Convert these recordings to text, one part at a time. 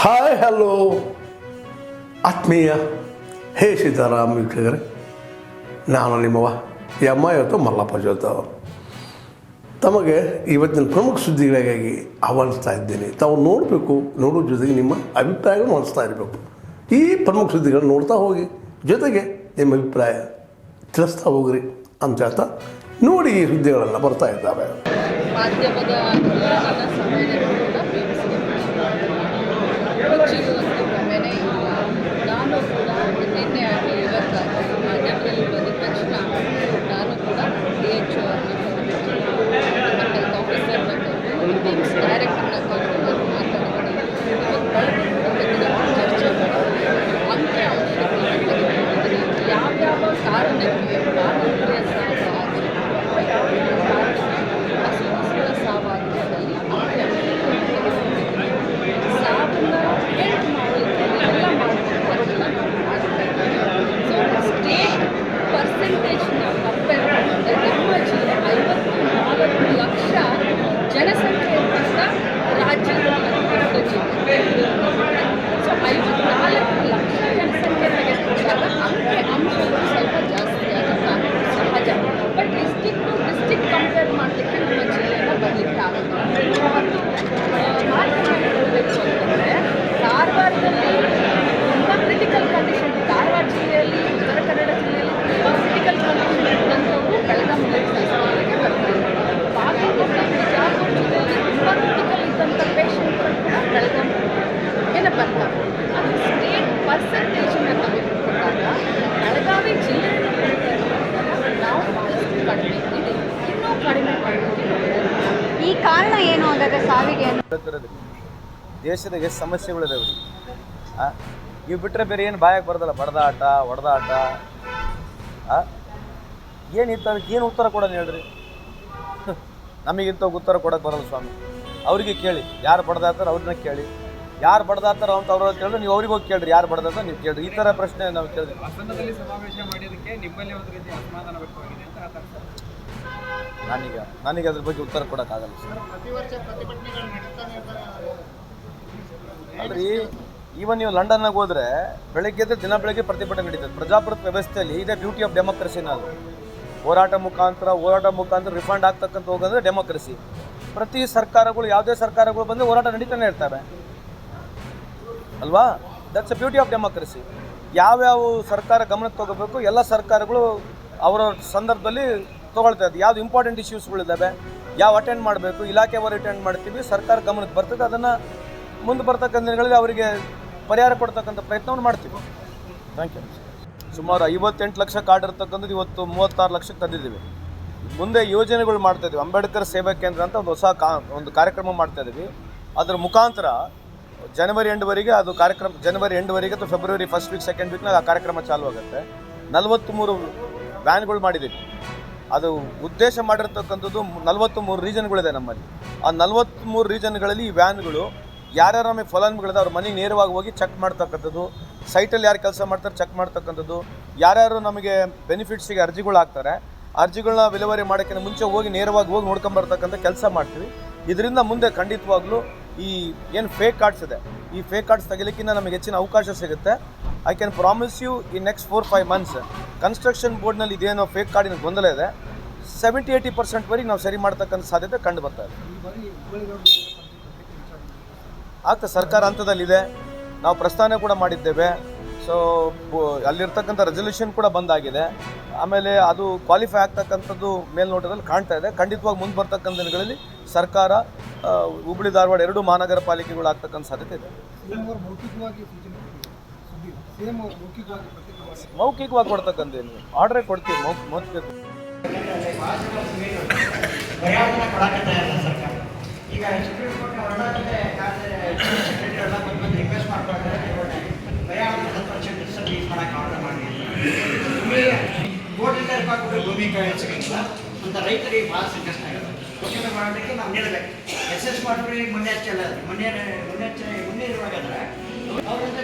Hi hello ಆತ್ಮೀಯ ಹೇ ಸೀತಾರಾಮ್ ವೀಕ್ಷಕರೇ, ನಾನು ನಿಮ್ಮವ ಎಮ್ಮ ಇವತ್ತು ಮಲ್ಲಪ್ಪ ಜೋತ ತಮಗೆ ಇವತ್ತಿನ ಪ್ರಮುಖ ಸುದ್ದಿಗಳಿಗಾಗಿ ಆಹ್ವಾನಿಸ್ತಾ ಇದ್ದೇನೆ. ತಾವು ನೋಡಬೇಕು, ನೋಡೋ ಜೊತೆಗೆ ನಿಮ್ಮ ಅಭಿಪ್ರಾಯಗಳು ಮಾಡಿಸ್ತಾ ಇರಬೇಕು. ಈ ಪ್ರಮುಖ ಸುದ್ದಿಗಳನ್ನು ನೋಡ್ತಾ ಹೋಗಿ, ಜೊತೆಗೆ ನಿಮ್ಮ ಅಭಿಪ್ರಾಯ ತಿಳಿಸ್ತಾ ಹೋಗ್ರಿ ಅಂತ ಹೇಳ್ತಾ ನೋಡಿ ಈ ಸುದ್ದಿಗಳೆಲ್ಲ ಬರ್ತಾ ಇದ್ದಾವೆ. ಮಾಧ್ಯಮದ ಕ್ರಮೇನೇ ಇಲ್ಲ. ನಾನು ಕೂಡ ನಿನ್ನೆ ಆಗಲಿ ಇವತ್ತಾಗಲಿ ಮಾಧ್ಯಮದಲ್ಲಿ ಬಂದ ತಕ್ಷಣ ನಾನು ಕೂಡ DHO ಅವ್ರನ್ನ ಹೆಲ್ತ್ ಆಫೀಸರ್ನ ಕರೆದು ಡೈರೆಕ್ಟರ್ನ ಕರೆದು ಮಾತಾಡಿದ್ದೀನಿ. ಚರ್ಚೆ ಮಾಡಿ ಅಂತ್ಯ ಯಾವ್ಯಾವ ಕಾರಣಕ್ಕೆ ಕಾನೂನಿನ ಸಾವಾಗಿದೆ, ಯಾವ್ಯಾವ ಕಾರಣಕ್ಕೆ ಹಸುಗಳ ಸಾವಾಗಿದೆ, ಸಾವನ್ನ ಹೆಲ್ಪ್ ಮಾಡಲಿಕ್ಕೆ ಎಲ್ಲ ಮಾಡಬೇಕು ಅದನ್ನು ನಾವು ಮಾಡ್ತಾ ಇದ್ದೀವಿ. ಸೊ ಸ್ಟೇಟ್ ಪರ್ಸೆಂಟೇಜ್ನ ಕಂಪೇರ್ ಮಾಡಿದ್ರೆ ನಮ್ಮ ಜಿಲ್ಲೆ 54 ಲಕ್ಷ ಜನಸಂಖ್ಯೆ ಇರುವಂಥ ರಾಜ್ಯದಲ್ಲಿ ದೊಡ್ಡ ಜಿಲ್ಲೆ. ಸೊ 54 ಲಕ್ಷ ಜನಸಂಖ್ಯೆ ತೆಗೆದುಕೊಂಡಾಗ ಅಂಶಗಳು ಸ್ವಲ್ಪ ಜಾಸ್ತಿ ಆಗುತ್ತೆ, ಸಹಜ. But district to district compare ಮಾಡಲಿಕ್ಕೆ ನಮ್ಮ ಜಿಲ್ಲೆನ ಬರಲಿಕ್ಕೆ ಆಗುತ್ತೆ. ಮಾತನಾಡಬೇಕು ಅಂತಂದರೆ ಧಾರವಾಡದಲ್ಲಿ ತುಂಬ ಕ್ರಿಟಿಕಲ್ ಕಂಡೀಷನ್, ಧಾರವಾಡ ಜಿಲ್ಲೆಯಲ್ಲಿ, ಉತ್ತರ ಕನ್ನಡ ಜಿಲ್ಲೆಯಲ್ಲಿ ತುಂಬ ಕ್ರಿಟಿಕಲ್ ಕಂಡೀಷನ್ ಇದ್ದಂಥವು ಬೆಳಗಾವಿ ಮೆಡಿಕಲ್ಗೆ ಬರ್ತಾರೆ. ಬಾಗಲಕೋಟೆ, ಬಿಜಾಪುರ ಜಿಲ್ಲೆಯಲ್ಲಿ ತುಂಬ ಕ್ರಿಟಿಕಲ್ ಇದ್ದಂಥ ಪೇಷಂಟ್ಗಳು ಕೂಡ ಬೆಳಗಾವಿಗೆ ಬರ್ತಾರೆ. ಅದು ಸ್ಟೇಟ್ ಪರ್ಸೆಂಟೇಜನ್ನು ತೆಗೆದುಕೊಂಡಾಗ ಬೆಳಗಾವಿ ಜಿಲ್ಲೆಯನ್ನು ನಾವು ಬಹಳಷ್ಟು ಕಡಿಮೆ ಇದೆ, ಇನ್ನೂ ಕಡಿಮೆ ಮಾಡಲಿಕ್ಕೆ. ಈ ಕಾರಣ ಏನು ಹಾಗಾದ್ರೆ ಸಾವಿಗೆ? ದೇಶದ ಎಷ್ಟು ಸಮಸ್ಯೆಗಳಿದಾವೆ ಇವು ಬಿಟ್ಟರೆ ಬೇರೆ ಏನು ಬಾಯಕ್ಕೆ ಬರೋದಲ್ಲ. ಬಡದಾಟ, ಹೊಡೆದಾಟ, ಏನಿತ್ತು ಅದಕ್ಕೆ ಏನು ಉತ್ತರ ಕೊಡೋದು ಹೇಳ್ರಿ? ನಮಗಿಂತ ಉತ್ತರ ಕೊಡೋಕೆ ಬರಲ್ಲ ಸ್ವಾಮಿ. ಅವರಿಗೆ ಕೇಳಿ, ಯಾರು ಬಡ್ದಾಡ್ತಾರೆ ಅವ್ರನ್ನ ಕೇಳಿ, ಯಾರು ಬಡ್ದಾಡ್ತಾರೋ ಅಂತ ಅವ್ರ ಕೇಳಿದ್ರೆ ನೀವು ಅವ್ರಿಗೆ ಹೋಗಿ ಕೇಳ್ರಿ, ಯಾರು ಬಡ್ದಾಡ್ತಾರೆ ನೀವು ಕೇಳ್ರಿ. ಈ ಥರ ಪ್ರಶ್ನೆ ನಾವು ಕೇಳಿದ್ವಿ. ಹಾಸನದಲ್ಲಿ ಸಮಾವೇಶ ಮಾಡಿದ್ದಕ್ಕೆ ನಿಮ್ಮಲ್ಲಿ ಒಂದು ರೀತಿ ಅಸಮಾಧಾನ ವ್ಯಕ್ತವಾಗಿದೆ ಅಂತ ನನಗೆ ಅದ್ರ ಬಗ್ಗೆ ಉತ್ತರ ಕೊಡೋಕ್ಕಾಗಲ್ಲ ಸರ್. ಅಲ್ರಿ, ಈವನ್ ನೀವು ಲಂಡನ್ನಾಗ ಹೋದರೆ ಬೆಳಗ್ಗೆ ದಿನ ಬೆಳಗ್ಗೆ ಪ್ರತಿಭಟನೆ ನಡೀತದೆ. ಪ್ರಜಾಪ್ರಭುತ್ವ ವ್ಯವಸ್ಥೆಯಲ್ಲಿ ಇದೇ ಬ್ಯೂಟಿ ಆಫ್ ಡೆಮೋಕ್ರಸಿ. ನಾವು ಹೋರಾಟ ಮುಖಾಂತರ ರಿಫಂಡ್ ಆಗ್ತಕ್ಕಂಥ ಹೋಗೋದ್ರೆ ಡೆಮೋಕ್ರಸಿ. ಪ್ರತಿ ಸರ್ಕಾರಗಳು, ಯಾವುದೇ ಸರ್ಕಾರಗಳು ಬಂದರೆ ಹೋರಾಟ ನಡೀತಾನೆ ಇರ್ತವೆ ಅಲ್ವಾ? That's a beauty of democracy. ಯಾವ್ಯಾವ ಸರ್ಕಾರ ಗಮನಕ್ಕೆ ತಗೋಬೇಕು ಎಲ್ಲ ಸರ್ಕಾರಗಳು ಅವರ ಸಂದರ್ಭದಲ್ಲಿ ತೊಗೊಳ್ತಾ ಇದ್ದು. ಯಾವ್ದು ಇಂಪಾರ್ಟೆಂಟ್ ಇಶ್ಯೂಸ್ಗಳಿದ್ದಾವೆ, ಯಾವ ಅಟೆಂಡ್ ಮಾಡಬೇಕು, ಇಲಾಖೆಯವರು ಅಟೆಂಡ್ ಮಾಡ್ತೀವಿ, ಸರ್ಕಾರ ಗಮನಕ್ಕೆ ಬರ್ತದೆ. ಅದನ್ನು ಮುಂದೆ ಬರ್ತಕ್ಕಂಥ ದಿನಗಳಲ್ಲಿ ಅವರಿಗೆ ಪರಿಹಾರ ಕೊಡ್ತಕ್ಕಂಥ ಪ್ರಯತ್ನವನ್ನು ಮಾಡ್ತೀವಿ. Thank you. ಸುಮಾರು 58 ಲಕ್ಷ ಕಾರ್ಡ್ ಇರ್ತಕ್ಕಂಥದ್ದು ಇವತ್ತು 36 ಲಕ್ಷಕ್ಕೆ ತಂದಿದ್ದೀವಿ. ಮುಂದೆ ಯೋಜನೆಗಳು ಮಾಡ್ತಾಯಿದ್ದೀವಿ. ಅಂಬೇಡ್ಕರ್ ಸೇವಾ ಕೇಂದ್ರ ಅಂತ ಒಂದು ಹೊಸ ಒಂದು ಕಾರ್ಯಕ್ರಮ ಮಾಡ್ತಾಯಿದ್ದೀವಿ. ಅದರ ಮುಖಾಂತರ ಜನವರಿ ಎಂಡ್ವರೆಗೆ ಅದು ಕಾರ್ಯಕ್ರಮ, ಜನವರಿ ಎಂಡ್ವರೆಗೆ ಅಥವಾ ಫೆಬ್ರವರಿ ಫಸ್ಟ್ ವೀಕ್ ಸೆಕೆಂಡ್ ವೀಕ್ನಾಗ ಆ ಕಾರ್ಯಕ್ರಮ ಚಾಲೂ ಆಗುತ್ತೆ. 43 ವ್ಯಾನ್ಗಳು ಮಾಡಿದ್ದೀವಿ. ಅದು ಉದ್ದೇಶ ಮಾಡಿರ್ತಕ್ಕಂಥದ್ದು 43 ರೀಜನ್ಗಳಿದೆ ನಮ್ಮಲ್ಲಿ. ಆ 43 ರೀಜನ್ಗಳಲ್ಲಿ ಈ ವ್ಯಾನ್ಗಳು ಯಾರ್ಯಾರು ನಮಗೆ ಫಲಾನುಭವಿಗಳಿದೆ ಅವ್ರ ಮನೆಗೆ ನೇರವಾಗಿ ಹೋಗಿ ಚೆಕ್ ಮಾಡ್ತಕ್ಕಂಥದ್ದು, ಸೈಟಲ್ಲಿ ಯಾರು ಕೆಲಸ ಮಾಡ್ತಾರೆ ಚೆಕ್ ಮಾಡ್ತಕ್ಕಂಥದ್ದು, ಯಾರ್ಯಾರು ನಮಗೆ ಬೆನಿಫಿಟ್ಸಿಗೆ ಅರ್ಜಿಗಳು ಹಾಕ್ತಾರೆ ಅರ್ಜಿಗಳನ್ನ ವಿಲೇವಾರಿ ಮಾಡೋಕ್ಕಿಂತ ಮುಂಚೆ ಹೋಗಿ ನೇರವಾಗಿ ಹೋಗಿ ನೋಡ್ಕೊಂಬರ್ತಕ್ಕಂಥ ಕೆಲಸ ಮಾಡ್ತೀವಿ. ಇದರಿಂದ ಮುಂದೆ ಖಂಡಿತವಾಗ್ಲೂ ಈ ಏನು ಫೇಕ್ ಕಾರ್ಡ್ಸ್ ಇದೆ, ಈ ಫೇಕ್ ಕಾರ್ಡ್ಸ್ ತೆಗಿಲಿಕ್ಕಿಂತ ನಮಗೆ ಹೆಚ್ಚಿನ ಅವಕಾಶ ಸಿಗುತ್ತೆ. I can promise you in next 4-5 months construction ಬೋರ್ಡ್ನಲ್ಲಿ ಇದೇನೋ ಫೇಕ್ ಕಾರ್ಡಿನ ಗೊಂದಲ ಇದೆ, 70-80% ನಾವು ಸರಿ ಮಾಡ್ತಕ್ಕಂಥ ಸಾಧ್ಯತೆ ಕಂಡು ಬರ್ತಾ ಇದೆ. ಆಗ್ತದೆ, ಸರ್ಕಾರ ಹಂತದಲ್ಲಿದೆ. ನಾವು ಪ್ರಸ್ತಾವನೆ ಕೂಡ ಮಾಡಿದ್ದೇವೆ. ಸೊ ಅಲ್ಲಿರ್ತಕ್ಕಂಥ ರೆಸಲ್ಯೂಷನ್ ಕೂಡ ಬಂದಾಗಿದೆ. ಆಮೇಲೆ ಅದು ಕ್ವಾಲಿಫೈ ಆಗ್ತಕ್ಕಂಥದ್ದು ಮೇಲ್ನೋಟದಲ್ಲಿ ಕಾಣ್ತಾ ಇದೆ. ಖಂಡಿತವಾಗಿ ಮುಂದೆ ಬರ್ತಕ್ಕಂಥ ದಿನಗಳಲ್ಲಿ ಸರ್ಕಾರ ಹುಬ್ಬಳ್ಳಿ ಧಾರವಾಡ 2 ಮಹಾನಗರ ಪಾಲಿಕೆಗಳು ಆಗ್ತಕ್ಕಂಥ ಸಾಧ್ಯತೆ ಇದೆ. ಮೌಖಿಕವಾಗಿ ಕೊಡ್ತಕ್ಕಂಥ ಆರ್ಡ್ರೇ ಕೊಡ್ತೀವಿ. ಮೌಖಿಕ ಈಗ ಸುಪ್ರೀಂ ಕೋರ್ಟ್ ರಿಕ್ವೆಸ್ಟ್ ಮಾಡ್ಕೊಳ್ತಾರೆ, ಬರೀ 10% ರಿಲೀಸ್ ಮಾಡೋಕ್ಕೆ ಆರ್ಡರ್ ಮಾಡಿ. ಕೋರ್ಟಿಂದ ಭೂಮಿ ಸಿಗಂಗಿಲ್ಲ ಅಂತ ರೈತರಿಗೆ ಭಾಳ ಸಂಕಷ್ಟ ಆಗುತ್ತೆ. ಯೋಚನೆ ಮಾಡೋದಕ್ಕೆ ನಾವು ನೀಡಬೇಕು. SS ಮಾಡಿದ್ರೆ ಮೊನ್ನೆ ಹಚ್ಚಲ್ಲ, ಮೊನ್ನೆ ಇರುವಾಗ ಅವರಿಂದ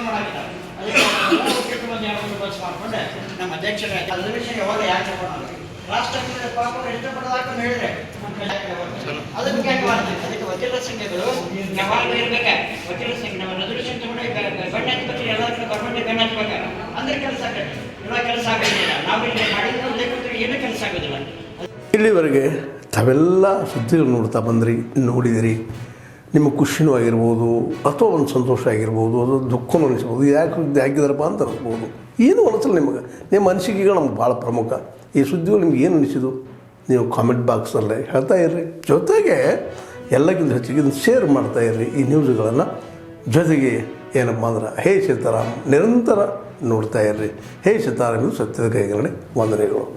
ಮಾಡಿದ್ದಾರೆ. ಅದಕ್ಕೆ ಬಸ್ ಮಾಡ್ಕೊಂಡೆ ನಮ್ಮ ಅಧ್ಯಕ್ಷರ ರೆಸಲ್ಯೂಷನ್ ಯಾವಾಗ ಯಾಕೆ ತಗೊಂಡು ರಾಷ್ಟ್ರ ಪಾಪ ಇಷ್ಟಪಡೋದಾಕ ಹೇಳಿದ್ರೆ ಅದಕ್ಕೆ ಮಾಡ್ತೀವಿ. ಅದಕ್ಕೆ ವಕೀಲರ ಸಂಘಗಳು ಯಾವಾಗ ಇರಬೇಕು, ವಕೀಲರ ಸಂಘ ಇವಾಗ ಕೆಲಸ ಆಗೋದಿಲ್ಲ. ನಾವಿಲ್ಲಿ ಮಾಡಿದ್ರೆ ಲೇಖಕರು ಏನೂ ಕೆಲಸ ಆಗೋದಿಲ್ಲ. ಇಲ್ಲಿವರೆಗೆ ತಾವೆಲ್ಲ ಸುದ್ದಿಗಳು ನೋಡ್ತಾ ಬಂದ್ರಿ, ನೋಡಿದಿರಿ. ನಿಮಗೆ ಖುಷಿನೂ ಆಗಿರ್ಬೋದು, ಅಥವಾ ಒಂದು ಸಂತೋಷ ಆಗಿರ್ಬೋದು, ಅದು ದುಃಖನೂ ಅನಿಸ್ಬೋದು. ಯಾಕೆ ಸುದ್ದಿ ಹಾಕಿದಾರಪ್ಪ ಅಂತ ಅನಿಸ್ಬೋದು. ಏನು ಅನಿಸಲ್ಲ ನಿಮಗೆ. ನಿಮ್ಮ ಅನಿಸಿಕೆಗಳು ನಮ್ಗೆ ಭಾಳ ಪ್ರಮುಖ. ಈ ಸುದ್ದಿಗಳು ನಿಮ್ಗೆ ಏನು ಅನಿಸಿದು ನೀವು ಕಾಮೆಂಟ್ ಬಾಕ್ಸಲ್ಲೇ ಹೇಳ್ತಾ ಇರ್ರಿ. ಜೊತೆಗೆ ಎಲ್ಲಕ್ಕಿಂತ ಹೆಚ್ಚಿಗೆ ಇದನ್ನು ಶೇರ್ ಮಾಡ್ತಾ ಇರ್ರಿ ಈ ನ್ಯೂಸ್ಗಳನ್ನು. ಜೊತೆಗೆ ಏನಪ್ಪ ಅಂದ್ರೆ ಹೇ ಸೀತಾರಾಮ್ ನಿರಂತರ ನೋಡ್ತಾ ಇರ್ರಿ. ಹೇ ಸೀತಾರಾಮ್ ಇದು ಸತ್ಯದ ಕೈಗರಣೆ. ವಂದನೆಗಳು.